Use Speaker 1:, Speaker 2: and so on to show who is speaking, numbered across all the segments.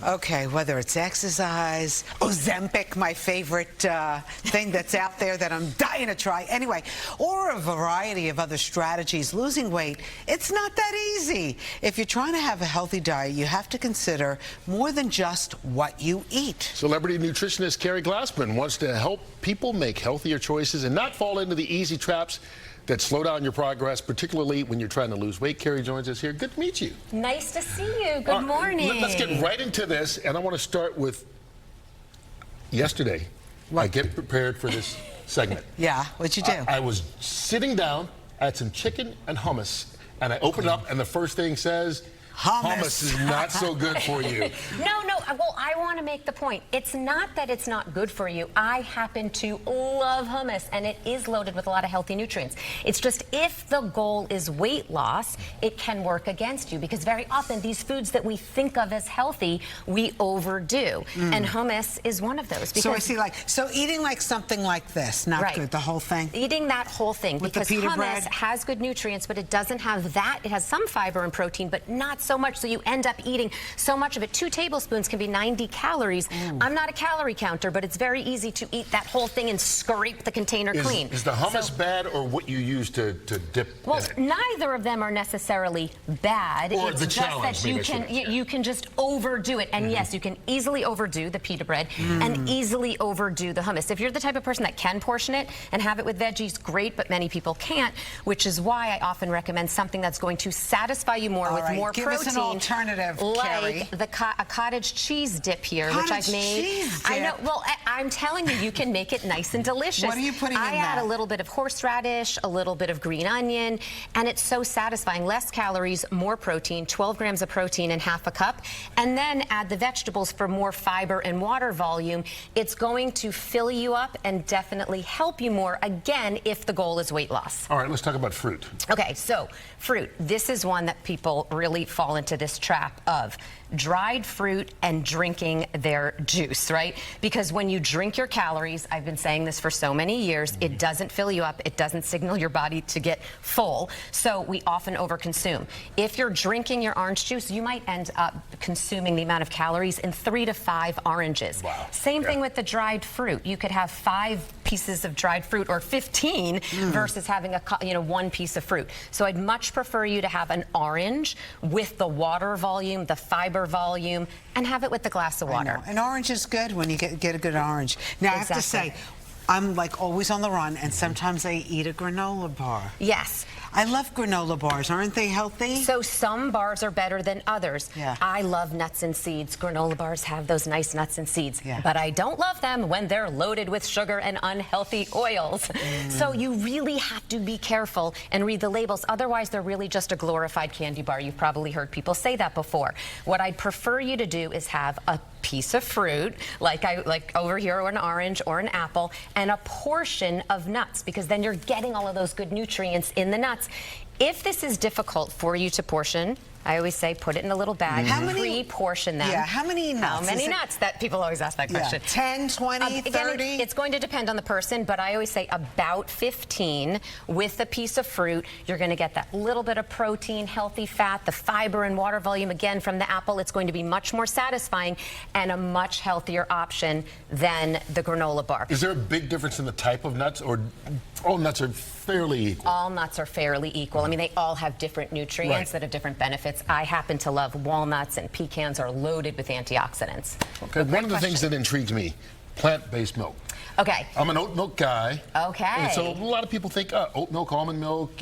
Speaker 1: Okay, whether it's exercise, Ozempic, my favorite thing that's out there that I'm dying to try. Anyway, or a variety of other strategies. Losing weight, it's not that easy. If you're trying to have a healthy diet, you have to consider more than just what you eat.
Speaker 2: Celebrity nutritionist Keri Glassman wants to help people make healthier choices and not fall into the easy traps that slow down your progress, particularly when you're trying to lose weight. Keri joins us here. Good to meet you.
Speaker 3: Nice to see you. Good morning.
Speaker 2: Let's get right into this, and I want to start with yesterday. I get prepared for this segment.
Speaker 1: Yeah, what'd you do?
Speaker 2: I was sitting down, I had some chicken and hummus, and I opened it up, and the first thing says, hummus is not so good for you.
Speaker 3: No, well, I want to make the point. It's not that it's not good for you. I happen to love hummus, and it is loaded with a lot of healthy nutrients. It's just if the goal is weight loss, it can work against you, because very often these foods that we think of as healthy, we overdo. And hummus is one of those.
Speaker 1: So I see, so eating like something like this, not good, the whole thing?
Speaker 3: Eating that whole thing,
Speaker 1: with
Speaker 3: because
Speaker 1: the pita
Speaker 3: hummus
Speaker 1: bread
Speaker 3: has good nutrients, but it doesn't have that. It has some fiber and protein, but not so much, so you end up eating so much of it. 2 tablespoons can be 90 calories. I'm not a calorie counter, but it's very easy to eat that whole thing and scrape the container clean.
Speaker 2: Is the hummus bad, or what you use to dip
Speaker 3: well,
Speaker 2: in it?
Speaker 3: neither of them are necessarily bad.
Speaker 2: Or
Speaker 3: it's
Speaker 2: the
Speaker 3: just
Speaker 2: challenge,
Speaker 3: that you can just overdo it. And yes, you can easily overdo the pita bread and easily overdo the hummus. If you're the type of person that can portion it and have it with veggies, great, but many people can't, which is why I often recommend something that's going to satisfy you more with more
Speaker 1: Give
Speaker 3: protein.
Speaker 1: us an alternative,
Speaker 3: like a cottage cheese dip here, which I've made.
Speaker 1: Cheese dip.
Speaker 3: I know. Well, I'm telling you, you can make it nice and delicious.
Speaker 1: What are you putting in that?
Speaker 3: I add a little bit of horseradish, a little bit of green onion, and it's so satisfying. Less calories, more protein, 12 grams of protein in half a cup, and then add the vegetables for more fiber and water volume. It's going to fill you up and definitely help you more, again, if the goal is weight loss.
Speaker 2: All right, let's talk about fruit.
Speaker 3: Okay, so fruit. This is one that people really fall into this trap of dried fruit and drinking their juice, right? Because when you drink your calories, I've been saying this for so many years, it doesn't fill you up, it doesn't signal your body to get full, so we often overconsume. If you're drinking your orange juice, you might end up consuming the amount of calories in 3 to 5 oranges.
Speaker 2: Wow.
Speaker 3: Same thing with the dried fruit. You could have 5 pieces of dried fruit or 15 versus having a 1 piece of fruit. So I'd much prefer you to have an orange with the water volume, the fiber volume, and have it with the glass of water.
Speaker 1: An orange is good when you get a good orange. Now, I have to say, I'm like always on the run, and sometimes I eat a granola bar.
Speaker 3: Yes.
Speaker 1: I love granola bars. Aren't they healthy?
Speaker 3: So some bars are better than others.
Speaker 1: Yeah.
Speaker 3: I love nuts and seeds. Granola bars have those nice nuts and seeds.
Speaker 1: Yeah.
Speaker 3: But I don't love them when they're loaded with sugar and unhealthy oils. So you really have to be careful and read the labels. Otherwise, they're really just a glorified candy bar. You've probably heard people say that before. What I'd prefer you to do is have a piece of fruit, like over here, or an orange or an apple, and a portion of nuts, because then you're getting all of those good nutrients in the nuts. If this is difficult for you to portion, I always say put it in a little bag, pre-portion them.
Speaker 1: Yeah, how many nuts?
Speaker 3: How many nuts? That people always ask that question.
Speaker 1: 10, 20, 30?
Speaker 3: Again, it's going to depend on the person, but I always say about 15 with a piece of fruit. You're going to get that little bit of protein, healthy fat, the fiber and water volume, again, from the apple. It's going to be much more satisfying and a much healthier option than the granola bar.
Speaker 2: Is there a big difference in the type of nuts, or all nuts are fairly equal?
Speaker 3: All nuts are fairly equal. I mean, they all have different nutrients that have different benefits. I happen to love walnuts, and pecans are loaded with antioxidants.
Speaker 2: Okay, one of the things that intrigues me, plant-based milk.
Speaker 3: Okay.
Speaker 2: I'm an oat milk guy.
Speaker 3: Okay.
Speaker 2: And so a lot of people think oat milk, almond milk,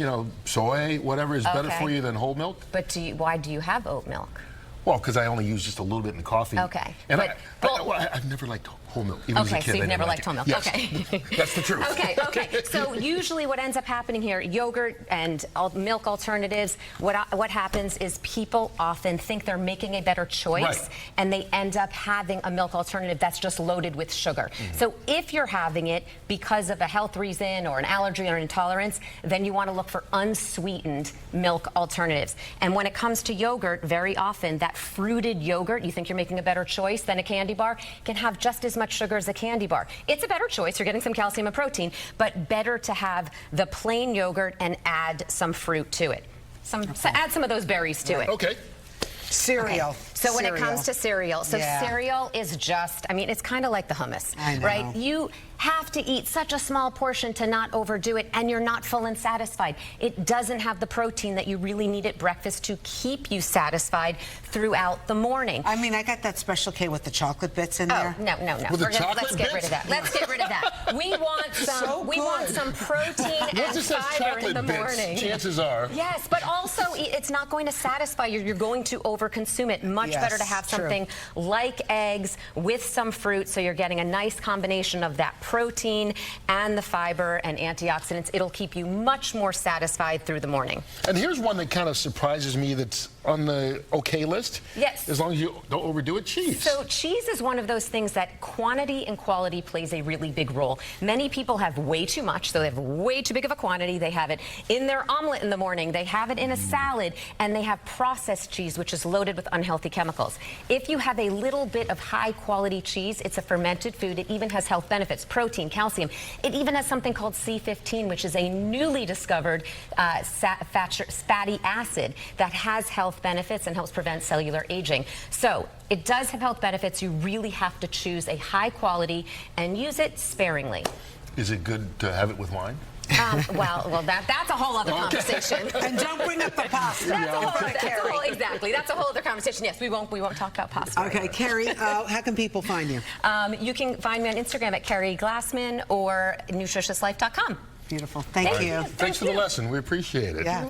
Speaker 2: soy, whatever is better for you than whole milk.
Speaker 3: But why do you have oat milk?
Speaker 2: Well, because I only use just a little bit in coffee.
Speaker 3: Okay.
Speaker 2: And I've never liked whole milk. Even as a kid,
Speaker 3: so you've never liked whole milk.
Speaker 2: Yes.
Speaker 3: Okay.
Speaker 2: That's the truth.
Speaker 3: Okay. So usually what ends up happening here, yogurt and milk alternatives, what happens is people often think they're making a better choice, and they end up having a milk alternative that's just loaded with sugar. So if you're having it because of a health reason or an allergy or an intolerance, then you want to look for unsweetened milk alternatives. And when it comes to yogurt, very often that fruited yogurt, you think you're making a better choice than a candy bar, can have just as much sugar as a candy bar. It's a better choice. You're getting some calcium and protein, but better to have the plain yogurt and add some fruit to it. Add some of those berries to it.
Speaker 2: Okay.
Speaker 1: Cereal.
Speaker 3: Okay. So when it
Speaker 1: Cereal.
Speaker 3: comes to cereal, so
Speaker 1: Yeah.
Speaker 3: cereal is just, I mean, it's kind of like the hummus,
Speaker 1: I know.
Speaker 3: right? You have to eat such a small portion to not overdo it, and you're not full and satisfied. It doesn't have the protein that you really need at breakfast to keep you satisfied throughout the morning.
Speaker 1: I mean, I got that Special K with the chocolate bits in there.
Speaker 3: Oh, no.
Speaker 2: With the chocolate
Speaker 3: Let's get rid of that. Let's get rid of that. We want some,
Speaker 1: So
Speaker 3: we want
Speaker 1: good.
Speaker 3: some protein
Speaker 2: Once
Speaker 3: and
Speaker 2: it says
Speaker 3: fiber in
Speaker 2: chocolate
Speaker 3: the
Speaker 2: bits,
Speaker 3: morning.
Speaker 2: chances are.
Speaker 3: Yes, but also it's not going to satisfy you. You're going to overconsume it. Much
Speaker 1: Yes,
Speaker 3: better to have
Speaker 1: true.
Speaker 3: something like eggs with some fruit, so you're getting a nice combination of that protein and the fiber and antioxidants. It'll keep you much more satisfied through the morning.
Speaker 2: And here's one that kind of surprises me that's on the okay list.
Speaker 3: Yes.
Speaker 2: As long as you don't overdo it, cheese.
Speaker 3: So cheese is one of those things that quantity and quality plays a really big role. Many people have way too much, so they have way too big of a quantity. They have it in their omelet in the morning. They have it in a salad, and they have processed cheese, which is loaded with unhealthy chemicals. If you have a little bit of high quality cheese, it's a fermented food. It even has health benefits, protein, calcium. It even has something called C15, which is a newly discovered fatty acid that has health benefits and helps prevent cellular aging. So it does have health benefits. You really have to choose a high quality and use it sparingly.
Speaker 2: Is it good to have it with wine?
Speaker 3: Well, that's a whole other conversation.
Speaker 1: And don't bring up the pasta.
Speaker 3: Exactly. That's a whole other conversation. Yes, we won't talk about pasta.
Speaker 1: Okay, Keri, how can people find you?
Speaker 3: You can find me on Instagram at Keri Glassman or nutritiouslife.com.
Speaker 1: Beautiful. Thank you.
Speaker 2: Thanks for the lesson. We appreciate it.
Speaker 1: Yeah.